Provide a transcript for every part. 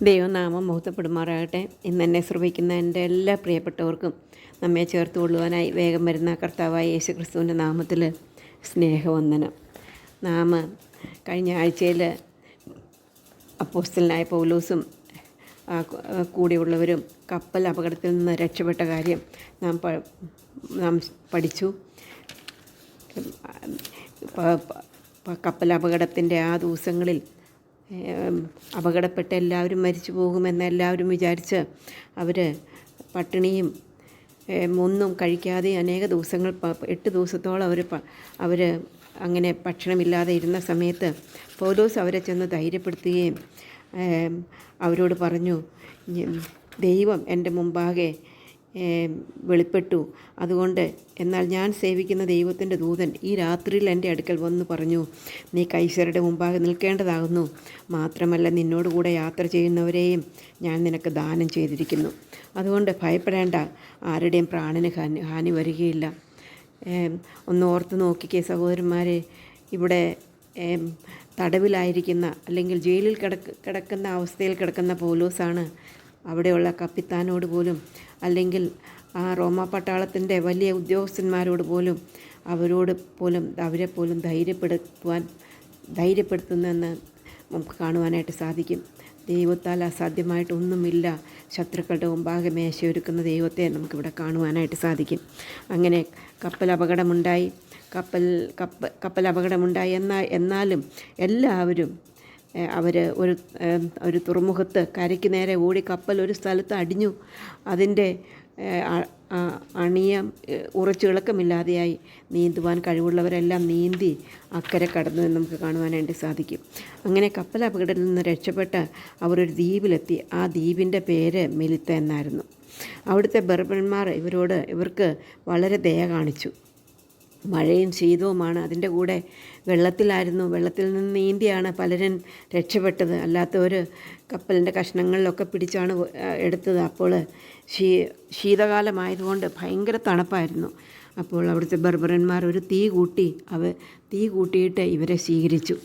ദൈവനാമം മഹത്വപ്പെടുമാറാകട്ടെ. ഇന്ന് എന്നെ ശ്രമിക്കുന്ന എൻ്റെ എല്ലാ പ്രിയപ്പെട്ടവർക്കും നമ്മെ ചേർത്ത് കൊള്ളുവാനായി വേഗം വരുന്ന കർത്താവായ യേശു ക്രിസ്തുവിൻ്റെ നാമത്തിൽ സ്നേഹവന്ദനം. നാം കഴിഞ്ഞ ആഴ്ചയിൽ അപ്പോസ്തലനായ പൗലോസും കൂടെയുള്ളവരും കപ്പൽ അപകടത്തിൽ നിന്ന് രക്ഷപ്പെട്ട കാര്യം നാം പഠിച്ചു. കപ്പൽ അപകടത്തിൻ്റെ ആ ദിവസങ്ങളിൽ അപകടപ്പെട്ട് എല്ലാവരും മരിച്ചു പോകുമെന്ന് എല്ലാവരും വിചാരിച്ച് അവർ പട്ടിണിയും ഒന്നും കഴിക്കാതെ അനേക ദിവസങ്ങൾ 8 ദിവസത്തോളം അവർ അങ്ങനെ ഭക്ഷണമില്ലാതെ ഇരുന്ന സമയത്ത് പൗലോസ് അവരെ ചെന്ന് ധൈര്യപ്പെടുത്തുകയും അവരോട് പറഞ്ഞു, ദൈവം എൻ്റെ മുമ്പാകെ വെളിപ്പെട്ടു. അതുകൊണ്ട് എന്നാൽ ഞാൻ സേവിക്കുന്ന ദൈവത്തിൻ്റെ ദൂതൻ ഈ രാത്രിയിൽ എൻ്റെ അടുക്കൽ വന്ന് പറഞ്ഞു, നീ കൈസരുടെ മുമ്പാകെ നിൽക്കേണ്ടതാകുന്നു. മാത്രമല്ല നിന്നോടുകൂടെ യാത്ര ചെയ്യുന്നവരെയും ഞാൻ നിനക്ക് ദാനം ചെയ്തിരിക്കുന്നു. അതുകൊണ്ട് ഭയപ്പെടേണ്ട, ആരുടെയും പ്രാണന് ഹാനി വരികയില്ല. ഒന്ന് ഓർത്ത് നോക്കിക്കേ സഹോദരന്മാരെ, ഇവിടെ തടവിലായിരിക്കുന്ന അല്ലെങ്കിൽ ജയിലിൽ കിടക്കുന്ന അവസ്ഥയിൽ കിടക്കുന്ന പൗലോസാണ് അവിടെയുള്ള കപ്പിത്താനോട് പോലും അല്ലെങ്കിൽ ആ റോമാ പട്ടാളത്തിൻ്റെ വലിയ ഉദ്യോഗസ്ഥന്മാരോട് പോലും അവരെ പോലും ധൈര്യപ്പെടുത്തുന്നെന്ന് നമുക്ക് കാണുവാനായിട്ട് സാധിക്കും. ദൈവത്താൽ അസാധ്യമായിട്ടൊന്നുമില്ല. ശത്രുക്കളുടെ മുമ്പാകെ മേശയൊരുക്കുന്ന ദൈവത്തെ നമുക്കിവിടെ കാണുവാനായിട്ട് സാധിക്കും. അങ്ങനെ കപ്പൽ അപകടമുണ്ടായി. എന്നാലും എല്ലാവരും അവർ ഒരു തുറമുഖത്ത് കരയ്ക്ക് നേരെ ഓടി കപ്പൽ ഒരു സ്ഥലത്ത് അടിഞ്ഞു. അതിൻ്റെ അണിയം ഉറച്ചു ഇളക്കമില്ലാതെയായി. നീന്തുവാൻ കഴിവുള്ളവരെല്ലാം നീന്തി അക്കരെ കടന്നു എന്ന് നമുക്ക് കാണുവാനായിട്ട് സാധിക്കും. അങ്ങനെ കപ്പൽ അപകടത്തിൽ നിന്ന് രക്ഷപ്പെട്ട് അവർ ഒരു ദ്വീപിലെത്തി. ആ ദ്വീപിൻ്റെ പേര് മെലിത്ത എന്നായിരുന്നു. അവിടുത്തെ ബർബന്മാർ ഇവർക്ക് വളരെ ദയ കാണിച്ചു. മഴയും ശീതവുമാണ്, അതിൻ്റെ കൂടെ വെള്ളത്തിൽ നിന്ന് നീന്തിയാണ് പലരും രക്ഷപ്പെട്ടത്. അല്ലാത്തവർ കപ്പലിൻ്റെ കഷ്ണങ്ങളിലൊക്കെ പിടിച്ചാണ് എടുത്തത്. അപ്പോൾ ശീതകാലമായതുകൊണ്ട് ഭയങ്കര തണുപ്പായിരുന്നു. അപ്പോൾ അവിടുത്തെ ബർബറന്മാർ ഒരു തീ കൂട്ടിയിട്ട് ഇവരെ സ്വീകരിച്ചു.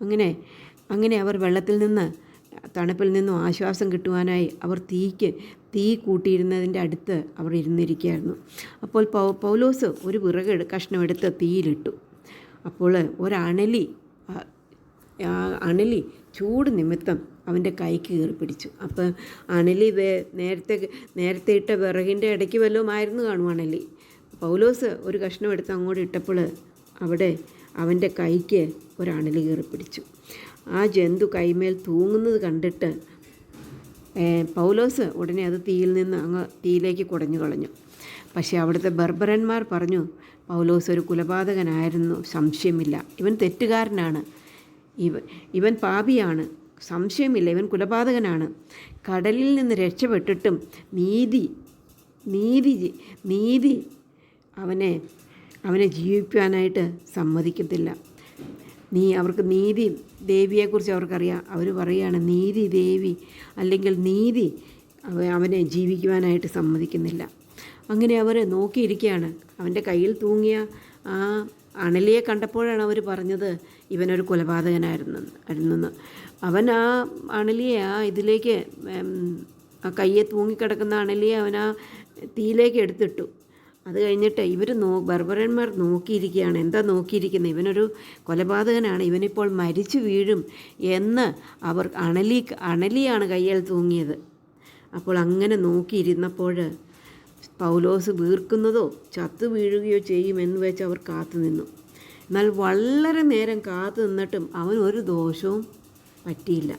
അങ്ങനെ അവർ തണുപ്പിൽ നിന്നും ആശ്വാസം കിട്ടുവാനായി അവർ തീ കൂട്ടിയിരുന്നതിൻ്റെ അടുത്ത് അവർ ഇരുന്നിരിക്കുകയായിരുന്നു. അപ്പോൾ പൗലോസ് ഒരു കഷ്ണം എടുത്ത് തീയിലിട്ടു. അപ്പോൾ അണലി ചൂട് നിമിത്തം അവൻ്റെ കൈക്ക് കയറി പിടിച്ചു. അപ്പം അണലി നേരത്തെ ഇട്ട വിറകിൻ്റെ ഇടയ്ക്ക് വല്ലതും ആയിരുന്നു കാണും അണലി. പൗലോസ് ഒരു കഷ്ണം എടുത്ത് അങ്ങോട്ട് ഇട്ടപ്പോൾ അവിടെ അവൻ്റെ കൈക്ക് ഒരണലി കയറി പിടിച്ചു. ആ ജന്തു കൈമേൽ തൂങ്ങുന്നത് കണ്ടിട്ട് പൗലോസ് ഉടനെ അത് തീയിലേക്ക് കുടഞ്ഞു കളഞ്ഞു. പക്ഷേ അവിടുത്തെ ബർബരന്മാർ പറഞ്ഞു, പൗലോസ് ഒരു കുലപാതകനായിരുന്നു, സംശയമില്ല. ഇവൻ തെറ്റുകാരനാണ്, ഇവൻ പാപിയാണ്, സംശയമില്ല, ഇവൻ കുലപാതകനാണ്. കടലിൽ നിന്ന് രക്ഷപ്പെട്ടിട്ടും നീതി അവനെ ജീവിക്കാനായിട്ട് സമ്മതിക്കത്തില്ല. അവർക്ക് നീതി ദേവിയെക്കുറിച്ച് അവർക്കറിയാം. അവർ പറയുകയാണ്, നീതി ദേവി അല്ലെങ്കിൽ നീതി അവനെ ജീവിക്കുവാനായിട്ട് സമ്മതിക്കുന്നില്ല. അങ്ങനെ അവർ നോക്കിയിരിക്കുകയാണ്. അവൻ്റെ കയ്യിൽ തൂങ്ങിയ ആ അണലിയെ കണ്ടപ്പോഴാണ് അവർ പറഞ്ഞത് ഇവനൊരു കൊലപാതകനായിരുന്നെന്ന്. അവൻ ആ അണലിയെ ഇതിലേക്ക് ആ കയ്യെ തൂങ്ങിക്കിടക്കുന്ന അണലിയെ അവൻ ആ തീയിലേക്ക് എടുത്തിട്ടു. അത് കഴിഞ്ഞിട്ട് ബർബരന്മാർ നോക്കിയിരിക്കുകയാണ്. എന്താ നോക്കിയിരിക്കുന്നത്? ഇവനൊരു കൊലപാതകനാണ്, ഇവനിപ്പോൾ മരിച്ചു വീഴും എന്ന് അവർ അണലിയാണ് കയ്യിൽ തൂങ്ങിയത്. അപ്പോൾ അങ്ങനെ നോക്കിയിരുന്നപ്പോൾ പൗലോസ് വീർക്കുന്നതോ ചത്തു വീഴുകയോ ചെയ്യുമെന്ന് വെച്ച് അവർ കാത്തു നിന്നു. എന്നാൽ വളരെ നേരം കാത്തു നിന്നിട്ടും അവനൊരു ദോഷവും പറ്റിയില്ല.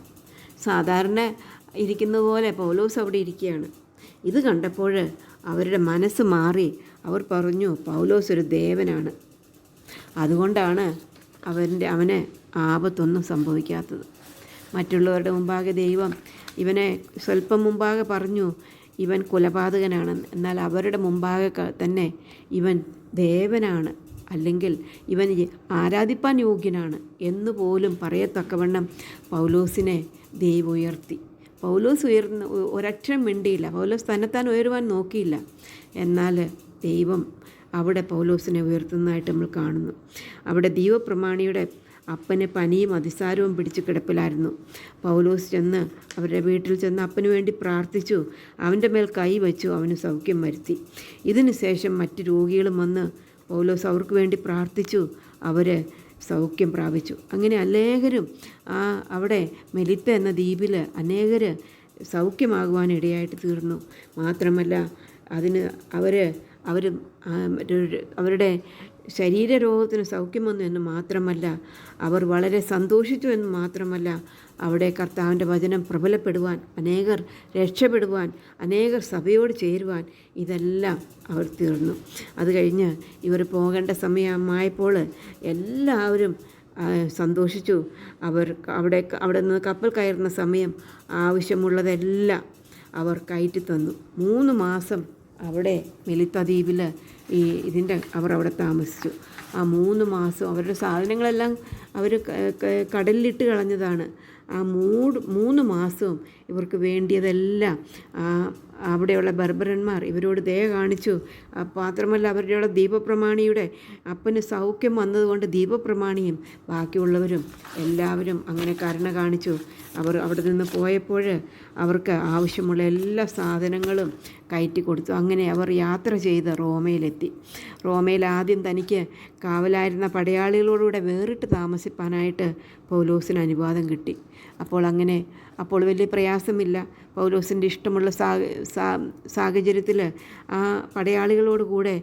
സാധാരണ ഇരിക്കുന്ന പോലെ പൗലോസ് അവിടെ ഇരിക്കുകയാണ്. ഇത് കണ്ടപ്പോൾ അവരുടെ മനസ്സ് മാറി. അവർ പറഞ്ഞു, പൗലോസ് ഒരു ദേവനാണ്, അതുകൊണ്ടാണ് അവന് ആപത്തൊന്നും സംഭവിക്കാത്തത്. മറ്റുള്ളവരുടെ മുമ്പാകെ ദൈവം ഇവനെ സ്വല്പം മുമ്പാകെ പറഞ്ഞു ഇവൻ കൊലപാതകനാണെന്ന്. എന്നാൽ അവരുടെ മുമ്പാകെ തന്നെ ഇവൻ ദേവനാണ്, അല്ലെങ്കിൽ ഇവൻ ആരാധിപ്പാൻ യോഗ്യനാണ് എന്ന് പോലും പറയത്തക്കവണ്ണം പൗലോസിനെ ദൈവം ഉയർത്തി. പൗലോസ് ഒരക്ഷരം മിണ്ടിയില്ല. പൗലോസ് തന്നെത്താൻ ഉയരുവാൻ നോക്കിയില്ല. എന്നാൽ ദൈവം അവിടെ പൗലോസിനെ ഉയർത്തുന്നതായിട്ട് നമ്മൾ കാണുന്നു. അവിടെ ദൈവപ്രമാണിയുടെ അപ്പന് പനിയും അതിസാരവും പിടിച്ച് കിടപ്പിലായിരുന്നു. പൗലോസ് ചെന്ന് അവരുടെ വീട്ടിൽ ചെന്ന് അപ്പന് വേണ്ടി പ്രാർത്ഥിച്ചു. അവൻ്റെ മേൽ കൈ വച്ചു. അവന് സൗഖ്യം വരുത്തി. ഇതിനു ശേഷം മറ്റ് രോഗികളും വന്ന് പൗലോസ് അവർക്ക് വേണ്ടി പ്രാർത്ഥിച്ചു. അവർ സൗഖ്യം പ്രാപിച്ചു. അങ്ങനെ അനേകരും അവിടെ മെലിത്ത എന്ന ദ്വീപിൽ അനേകർ സൗഖ്യമാകുവാൻ ഇടയായിട്ട് തീർന്നു. മാത്രമല്ല അതിന് അവരുടെ ശരീരരോഗത്തിന് സൗഖ്യം വന്നു എന്ന് മാത്രമല്ല, അവർ വളരെ സന്തോഷിച്ചു എന്ന് മാത്രമല്ല, അവിടെ കർത്താവിൻ്റെ വചനം പ്രബലപ്പെടുവാൻ, അനേകർ രക്ഷപ്പെടുവാൻ, അനേകർ സഭയോട് ചേരുവാൻ ഇതെല്ലാം അവർ തീർന്നു. അത് കഴിഞ്ഞ് ഇവർ പോകേണ്ട സമയമായപ്പോൾ എല്ലാവരും സന്തോഷിച്ചു. അവിടെ നിന്ന് കപ്പൽ കയറുന്ന സമയം ആവശ്യമുള്ളതെല്ലാം അവർ കയറ്റി തന്നു. 3 മാസം അവിടെ മെലിത്ത ദ്വീപിൽ അവർ അവിടെ താമസിച്ചു. ആ 3 മാസം അവരുടെ സാധനങ്ങളെല്ലാം അവർ കടലിലിട്ട് കളഞ്ഞതാണ്. ആ 3 മാസവും ഇവർക്ക് വേണ്ടിയതെല്ലാം അവിടെയുള്ള ബർബരന്മാർ ഇവരോട് ദയ കാണിച്ചു. മാത്രമല്ല അവരുടെ ദീപപ്രമാണിയുടെ അപ്പന് സൗഖ്യം വന്നതുകൊണ്ട് ദീപപ്രമാണിയും ബാക്കിയുള്ളവരും എല്ലാവരും അങ്ങനെ കരുണ കാണിച്ചു. അവർ അവിടെ നിന്ന് പോയപ്പോൾ അവർക്ക് ആവശ്യമുള്ള എല്ലാ സാധനങ്ങളും കയറ്റി കൊടുത്തു. അങ്ങനെ അവർ യാത്ര ചെയ്ത് റോമയിലെത്തി. റോമയിൽ ആദ്യം തനിക്ക് കാവലായിരുന്ന പടയാളികളോടുകൂടെ വേറിട്ട് താമസിപ്പാനായിട്ട് പൗലോസിന് അനുവാദം കിട്ടി. അപ്പോൾ വലിയ പ്രയാസമില്ല. പൗലോസിൻ്റെ ഇഷ്ടമുള്ള സാഹചര്യത്തിൽ ആ പടയാളികളോട് കൂടെ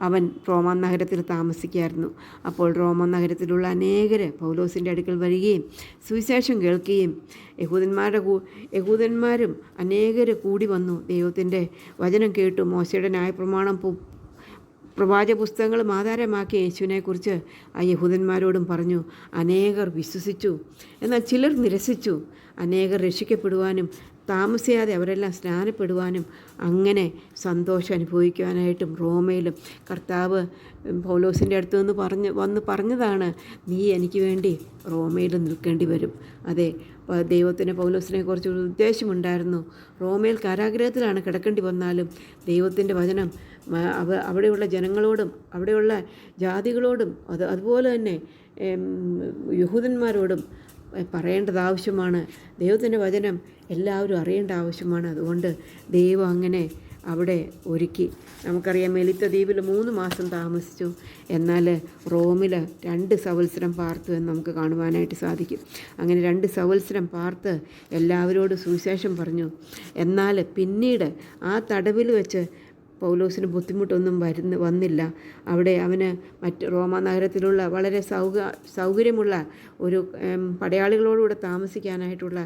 അവൻ റോമ നഗരത്തിൽ താമസിക്കുകയായിരുന്നു. അപ്പോൾ റോമ നഗരത്തിലുള്ള അനേകർ പൗലോസിൻ്റെ അടുക്കൽ വരികയും സുവിശേഷം കേൾക്കുകയും യഹൂദന്മാരും അനേകർ കൂടി വന്നു. ദൈവത്തിൻ്റെ വചനം കേട്ടു. മോശയുടെ ന്യായപ്രമാണം പ്രവാചക പുസ്തകങ്ങളും ആധാരമാക്കിയ യേശുവിനെക്കുറിച്ച് ആ യഹൂദന്മാരോടും പറഞ്ഞു. അനേകർ വിശ്വസിച്ചു. എന്നാൽ ചിലർ നിരസിച്ചു. അനേകർ രക്ഷിക്കപ്പെടുവാനും താമസിയാതെ അവരെല്ലാം സ്നാനപ്പെടുവാനും അങ്ങനെ സന്തോഷം അനുഭവിക്കുവാനായിട്ടും റോമയിലും കർത്താവ് പൗലോസിൻ്റെ അടുത്ത് നിന്ന് പറഞ്ഞതാണ്, നീ എനിക്ക് വേണ്ടി റോമയിൽ നിൽക്കേണ്ടി വരും. അതെ, ദൈവത്തിന് പൗലോസിനെ കുറിച്ചൊരു ഉദ്ദേശമുണ്ടായിരുന്നു. റോമയിൽ കാരാഗ്രഹത്തിലാണ് കിടക്കേണ്ടി വന്നാലും ദൈവത്തിൻ്റെ വചനം അവിടെയുള്ള ജനങ്ങളോടും അവിടെയുള്ള ജാതികളോടും അതുപോലെ തന്നെ യഹൂദന്മാരോടും പറയേണ്ടത് ആവശ്യമാണ്. ദൈവത്തിൻ്റെ വചനം എല്ലാവരും അറിയേണ്ട ആവശ്യമാണ്. അതുകൊണ്ട് ദൈവം അങ്ങനെ അവിടെ ഒരുക്കി. നമുക്കറിയാം, മെലിത്ത ദ്വീപിൽ 3 മാസം താമസിച്ചു. എന്നാൽ റോമിൽ 2 സംവത്സരം പാർത്തു എന്ന് നമുക്ക് കാണുവാനായിട്ട് സാധിക്കും. അങ്ങനെ 2 സംവത്സരം പാർത്ത് എല്ലാവരോടും സുവിശേഷം പറഞ്ഞു. എന്നാൽ പിന്നീട് ആ തടവിൽ വെച്ച് പൗലോസിന് ബുദ്ധിമുട്ടൊന്നും വന്നില്ല. അവിടെ അവന് മറ്റ് റോമ നഗരത്തിലുള്ള വളരെ സൗകര്യമുള്ള ഒരു പടയാളികളോടുകൂടെ താമസിക്കാനായിട്ടുള്ള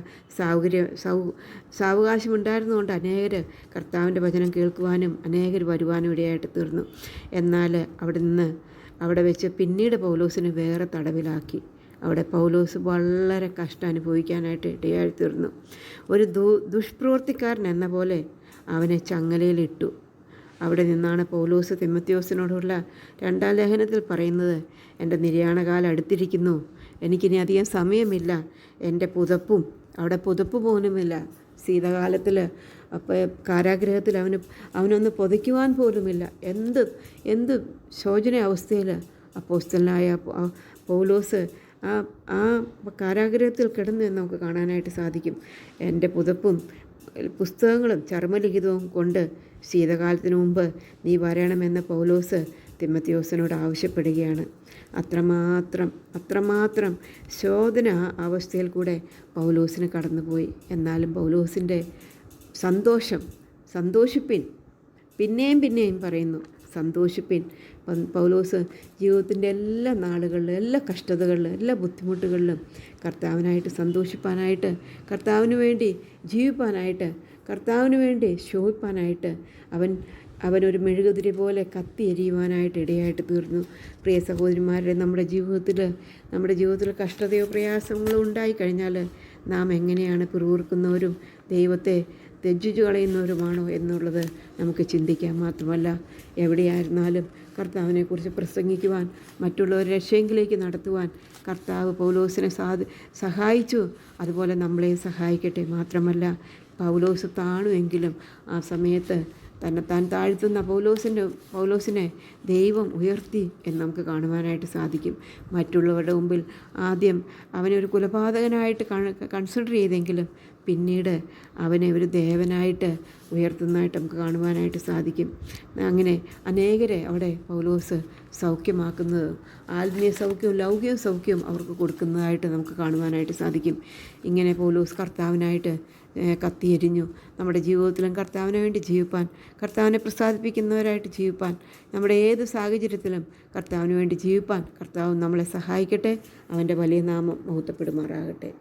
സാവകാശമുണ്ടായിരുന്നുകൊണ്ട് അനേകർ കർത്താവിൻ്റെ വചനം കേൾക്കുവാനും അനേകർ വരുവാനും ഇടയായിട്ട് തീർന്നു. എന്നാൽ അവിടെ വെച്ച് പിന്നീട് പൗലോസിന് വേറെ തടവിലാക്കി. അവിടെ പൗലോസ് വളരെ കഷ്ടം അനുഭവിക്കാനായിട്ട് ഇടയായി തീർന്നു. ഒരു ദുഷ്പ്രവർത്തിക്കാരൻ എന്ന പോലെ അവനെ ചങ്ങലയിലിട്ടു. അവിടെ നിന്നാണ് പൗലോസ് തിമോഥെയോസിനോടുള്ള 2-ാം ലേഖനത്തിൽ പറയുന്നത്, എൻ്റെ നിര്യാണകാലം അടുത്തിരിക്കുന്നു, എനിക്കിനി അധികം സമയമില്ല. എൻ്റെ അവിടെ പുതപ്പ് പോലുമില്ല. ശീതകാലത്തിൽ കാരാഗ്രഹത്തിൽ അവനൊന്ന് പുതയ്ക്കുവാൻ പോലുമില്ല. എന്ത് ശോചന അവസ്ഥയിൽ അപ്പോസ്തലനായ പൗലോസ് ആ കാരാഗ്രഹത്തിൽ കിടന്നു എന്ന് നമുക്ക് കാണാനായിട്ട് സാധിക്കും. എൻ്റെ പുതപ്പും പുസ്തകങ്ങളും ചർമ്മലിഖിതവും കൊണ്ട് ശീതകാലത്തിന് മുമ്പ് നീ വരണമെന്ന് പൗലോസ് തിമോഥെയോസിനോട് ആവശ്യപ്പെടുകയാണ്. അത്രമാത്രം ശോധന അവസ്ഥയിൽ കൂടെ പൗലോസിന് കടന്നുപോയി. എന്നാലും പൗലോസിൻ്റെ സന്തോഷിപ്പിൻ, പിന്നെയും പറയുന്നു, സന്തോഷിപ്പിൻ. പൗലോസ് ജീവിതത്തിൻ്റെ എല്ലാ നാളുകളിലും, എല്ലാ കഷ്ടതകളിലും, എല്ലാ ബുദ്ധിമുട്ടുകളിലും കർത്താവിനായിട്ട് സന്തോഷിപ്പാനായിട്ട്, കർത്താവിന് വേണ്ടി ജീവിപ്പാനായിട്ട്, കർത്താവിന് വേണ്ടി ശോഭിപ്പാനായിട്ട് അവനൊരു മെഴുകുതിരി പോലെ കത്തി എരിയുവാനായിട്ട് ഇടയായിട്ട് തീർന്നു. പ്രിയ സഹോദരിമാരെ, നമ്മുടെ ജീവിതത്തിൽ കഷ്ടതയോ പ്രയാസങ്ങളോ ഉണ്ടായിക്കഴിഞ്ഞാൽ നാം എങ്ങനെയാണ് പിറുപിറുക്കുന്നവരും ദൈവത്തെ ത്യജിച്ചു കളയുന്നവരുമാണോ എന്നുള്ളത് നമുക്ക് ചിന്തിക്കാം. മാത്രമല്ല, എവിടെയായിരുന്നാലും കർത്താവിനെക്കുറിച്ച് പ്രസംഗിക്കുവാൻ, മറ്റുള്ളവരെ രക്ഷയെങ്കിലേക്ക് നടത്തുവാൻ കർത്താവ് പൗലോസിനെ സഹായിച്ചു. അതുപോലെ നമ്മളെയും സഹായിക്കട്ടെ. മാത്രമല്ല, പൗലോസ് താണുവെങ്കിലും ആ സമയത്ത് തന്നെത്താൻ താഴ്ത്തുന്ന പൗലോസിനെ ദൈവം ഉയർത്തി എന്ന് നമുക്ക് കാണുവാനായിട്ട് സാധിക്കും. മറ്റുള്ളവരുടെ മുമ്പിൽ ആദ്യം അവനെ ഒരു കൊലപാതകനായിട്ട് കൺസിഡർ ചെയ്തെങ്കിലും പിന്നീട് അവനെ ഒരു ദേവനായിട്ട് ഉയർത്തുന്നതായിട്ട് നമുക്ക് കാണുവാനായിട്ട് സാധിക്കും. അങ്ങനെ അനേകരെ അവിടെ പൗലോസ് സൗഖ്യമാക്കുന്നത്, ആത്മീയ സൗഖ്യവും ലൗകിക സൗഖ്യവും അവർക്ക് കൊടുക്കുന്നതായിട്ട് നമുക്ക് കാണുവാനായിട്ട് സാധിക്കും. ഇങ്ങനെ പൗലോസ് കർത്താവിനായിട്ട് കത്തിയെരിഞ്ഞു. നമ്മുടെ ജീവിതത്തിലും കർത്താവിന് വേണ്ടി ജീവിപ്പാൻ, കർത്താവിനെ പ്രസാദിപ്പിക്കുന്നവരായിട്ട് ജീവിപ്പാൻ, നമ്മുടെ ഏത് സാഹചര്യത്തിലും കർത്താവിന് വേണ്ടി ജീവിപ്പാൻ കർത്താവ് നമ്മളെ സഹായിക്കട്ടെ. അവൻ്റെ വലിയ നാമം മഹത്വപ്പെടുമാറാകട്ടെ.